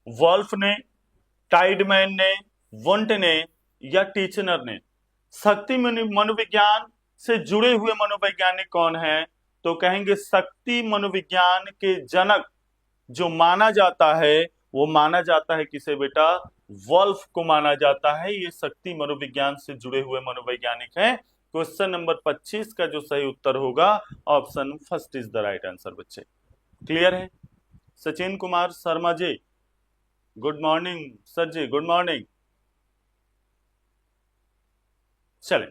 वॉल्फ ने, टाइडमैन ने, वुंट ने या टीचनर ने? शक्ति मनोविज्ञान से जुड़े हुए मनोवैज्ञानिक कौन हैं? तो कहेंगे शक्ति मनोविज्ञान के जनक जो माना जाता है वो माना जाता है किसे बेटा? वॉल्फ को माना जाता है। ये शक्ति मनोविज्ञान से जुड़े हुए मनोवैज्ञानिक हैं। क्वेश्चन नंबर 25 का जो सही उत्तर होगा, option first is the right answer बच्चे। क्लियर है? Sachin Kumar Sharma ji, good morning. Sir जी गुड मॉर्निंग। चले,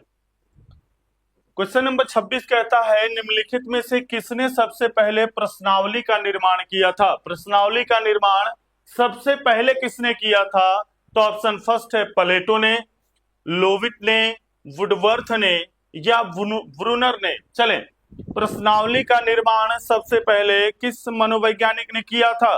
क्वेश्चन नंबर 26 कहता है निम्नलिखित में से किसने सबसे पहले प्रश्नावली का निर्माण किया था? प्रश्नावली का निर्माण सबसे पहले किसने किया था? तो ऑप्शन फर्स्ट है प्लेटो ने, लोविट ने, वुडवर्थ ने या ब्रूनर ने। चले, प्रश्नावली का निर्माण सबसे पहले किस मनोवैज्ञानिक ने किया था?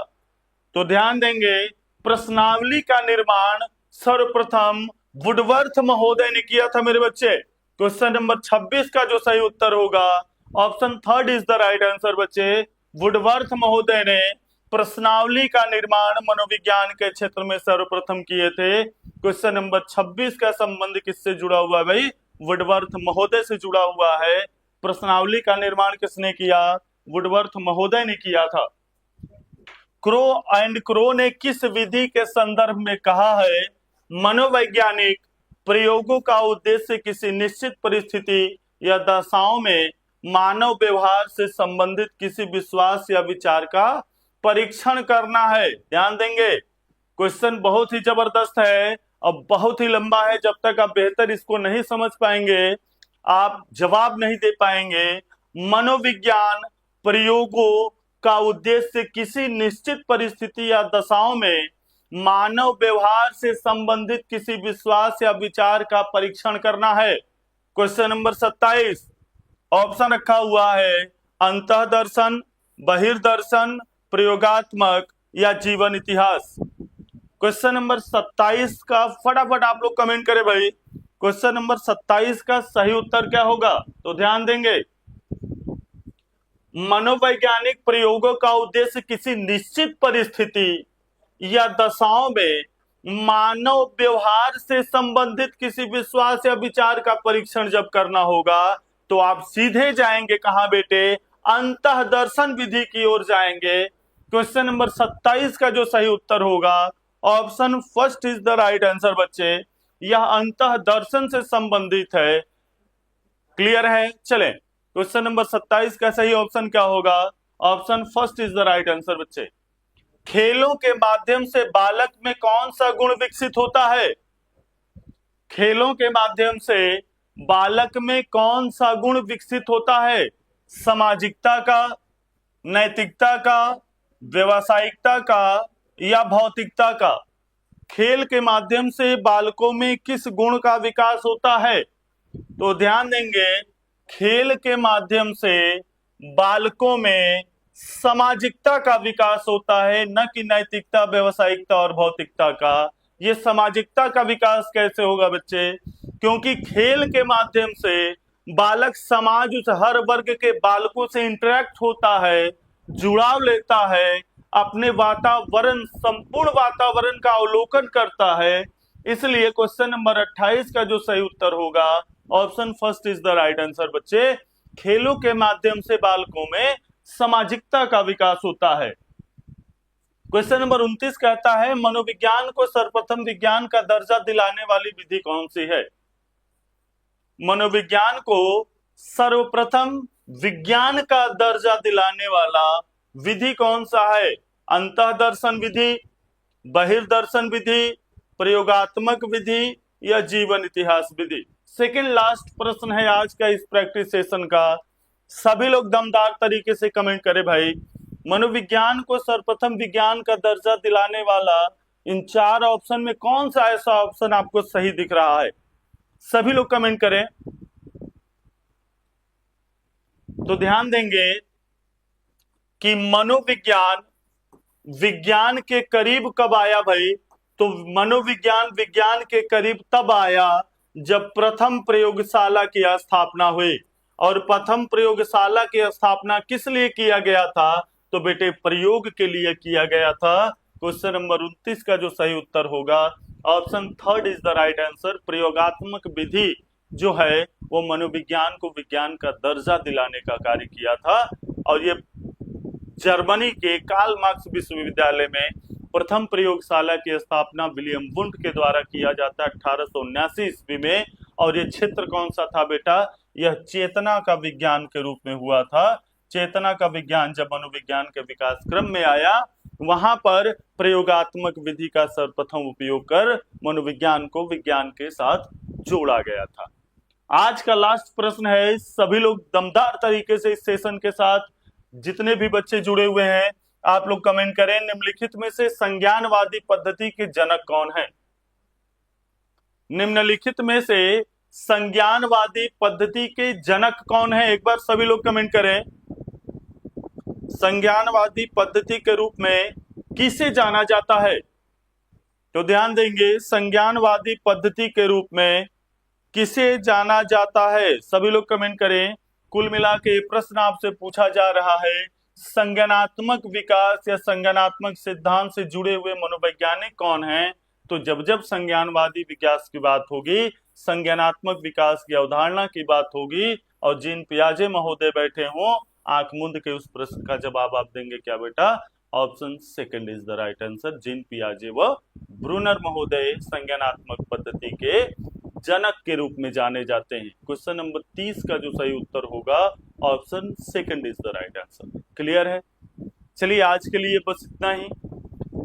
तो ध्यान देंगे, प्रश्नावली का निर्माण सर्वप्रथम वुडवर्थ महोदय ने किया था मेरे बच्चे। क्वेश्चन नंबर 26 का जो सही उत्तर होगा, option third is the right answer बच्चे। वुडवर्थ महोदय ने प्रश्नावली का निर्माण मनोविज्ञान के क्षेत्र में सर्वप्रथम किए थे। क्वेश्चन नंबर 26 का संबंध किससे जुड़ा हुआ है भाई? वुडवर्थ महोदय से जुड़ा हुआ है। प्रश्नावली का निर्माण किसने किया? वुडवर्थ महोदय ने किया था। क्रो एंड क्रो ने किस विधि के संदर्भ में कहा है मनोवैज्ञानिक प्रयोगों का उद्देश्य किसी निश्चित परिस्थिति या दशाओं में मानव व्यवहार से संबंधित किसी विश्वास या विचार का परीक्षण करना है? ध्यान देंगे, क्वेश्चन बहुत ही जबरदस्त है और बहुत ही लंबा है। जब तक आप बेहतर इसको नहीं समझ पाएंगे आप जवाब नहीं दे पाएंगे। मनोविज्ञान प्रयोगों का उद्देश्य किसी निश्चित परिस्थिति या दशाओं में मानव व्यवहार से संबंधित किसी विश्वास या विचार का परीक्षण करना है। क्वेश्चन नंबर 27 ऑप्शन रखा हुआ है अंतःदर्शन, बहिर्दर्शन, प्रयोगात्मक या जीवन इतिहास। क्वेश्चन नंबर 27 का फटाफट आप लोग कमेंट करें भाई। क्वेश्चन नंबर 27 का सही उत्तर क्या होगा? तो ध्यान देंगे, मनोवैज्ञानिक प्रयोगों का उद्देश्य किसी निश्चित परिस्थिति या दशाओं में मानव व्यवहार से संबंधित किसी विश्वास या विचार का परीक्षण जब करना होगा तो आप सीधे जाएंगे कहां बेटे? अंतःदर्शन विधि की ओर जाएंगे। क्वेश्चन नंबर 27 का जो सही उत्तर होगा, option first is the right answer बच्चे। यह अंतःदर्शन से संबंधित है। क्लियर है? चलें, क्वेश्चन नंबर 27 का सही ऑप्शन क्या होगा? Option first is the right answer बच्चे। खेलों के माध्यम से बालक में कौन सा गुण विकसित होता है? खेलों के माध्यम से बालक में कौन सा गुण विकसित होता है? सामाजिकता का, नैतिकता का, व्यावसायिकता का या भौतिकता का? खेल के माध्यम से बालकों में किस गुण का विकास होता है? तो ध्यान देंगे, खेल के माध्यम से बालकों में सामाजिकता का विकास होता है, न कि नैतिकता, व्यावसायिकता और भौतिकता का। ये सामाजिकता का विकास कैसे होगा बच्चे? क्योंकि खेल के माध्यम से बालक समाज, उस हर वर्ग के बालकों से इंटरेक्ट होता है, जुड़ाव लेता है, अपने वातावरण, संपूर्ण वातावरण का अवलोकन करता है। इसलिए क्वेश्चन नंबर 28 का जो सही उत्तर होगा option first is the right answer बच्चे। खेलों के माध्यम से बालकों में सामाजिकता का विकास होता है। क्वेश्चन नंबर 29 कहता है मनोविज्ञान को सर्वप्रथम विज्ञान का दर्जा दिलाने वाली विधि कौन सी है? मनोविज्ञान को सर्वप्रथम विज्ञान का दर्जा दिलाने वाला विधि कौन सा है? अंतःदर्शन विधि, बहिर्दर्शन विधि, प्रयोगात्मक विधि या जीवन इतिहास विधि? सेकंड लास्ट प्रश्न है आज का इस प्रैक्टिस सेशन का। सभी लोग दमदार तरीके से कमेंट करें भाई। मनोविज्ञान को सर्वप्रथम विज्ञान का दर्जा दिलाने वाला इन चार ऑप्शन में कौन सा ऐसा ऑप्शन आपको सही दिख रहा है? सभी लोग कमेंट करें। तो ध्यान देंगे कि मनोविज्ञान विज्ञान के करीब कब आया भाई? तो मनोविज्ञान विज्ञान के करीब तब आया जब प्रथम प्रयोगशाला की स्थापना हुई। और प्रथम प्रयोगशाला की स्थापना किस लिए किया गया था? तो बेटे प्रयोग के लिए किया गया था। क्वेश्चन नंबर 29 का जो सही उत्तर होगा option third is the right answer. प्रयोगात्मक विधि जो है वो मनोविज्ञान को विज्ञान का दर्जा दिलाने का कार्य किया था। और ये जर्मनी के कार्ल मार्क्स विश्वविद्यालय में प्रथम प्रयोगशाला की स्थापना विलियम वुंड के द्वारा किया जाता है 1879 ईस्वी में। और ये क्षेत्र कौन सा था बेटा? यह चेतना का विज्ञान के रूप में हुआ था। चेतना का विज्ञान जब मनोविज्ञान के विकास क्रम में आया, वहां पर प्रयोगात्मक विधि का सर्वप्रथम उपयोग कर मनोविज्ञान को विज्ञान के साथ जोड़ा गया था। आज का लास्ट प्रश्न है। सभी लोग दमदार तरीके से इस सेशन के साथ जितने भी बच्चे जुड़े हुए हैं आप लोग कमेंट करें। निम्नलिखित में से संज्ञानवादी पद्धति के जनक कौन है? निम्नलिखित में से संज्ञानवादी पद्धति के जनक कौन है? एक बार सभी लोग कमेंट करें। संज्ञानवादी पद्धति के रूप में किसे जाना जाता है? तो ध्यान देंगे, संज्ञानवादी पद्धति के रूप में किसे जाना जाता है? सभी लोग कमेंट करें। कुल मिला के प्रश्न आपसे पूछा जा रहा है संज्ञानात्मक विकास या संज्ञानात्मक सिद्धांत से जुड़े हुए मनोवैज्ञानिक कौन हैं? तो जब जब संज्ञानवादी विकास की बात होगी, संज्ञानात्मक विकास की अवधारणा की बात होगी और जीन पियाजे महोदय बैठे हों, आंख मूंद के उस प्रश्न का जवाब आप देंगे क्या बेटा? Option second is the right answer. Jean पियाजे व ब्रूनर महोदय संज्ञानात्मक पद्धति के जनक के रूप में जाने जाते हैं। क्वेश्चन नंबर 30 का जो सही उत्तर होगा option second is the right answer. Clear है? चलिए आज के लिए बस इतना ही।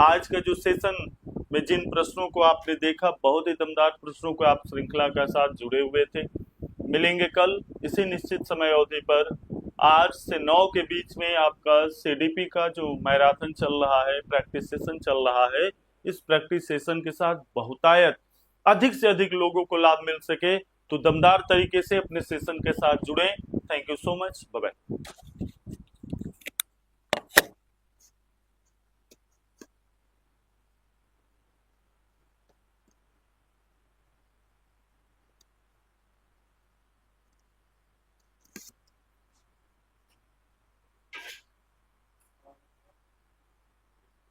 आज का जो सेशन में जिन प्रश्नों को आपने देखा, बहुत ही दमदार प्रश्नों को आप श्रृंखला के साथ जुड़े हुए थे। मिलेंगे कल इसी निश्चित समय अवधि पर 8 से 9 के बीच में। आपका सीडीपी का जो मैराथन चल रहा है, प्रैक्टिस सेशन चल रहा है, इस प्रैक्टिस सेशन के साथ बहुतायत अधिक से अधिक लोगों को लाभ मिल सके तो दमदार तरीके से अपने सेशन के साथ जुड़ें। Thank you so much. Bye bye.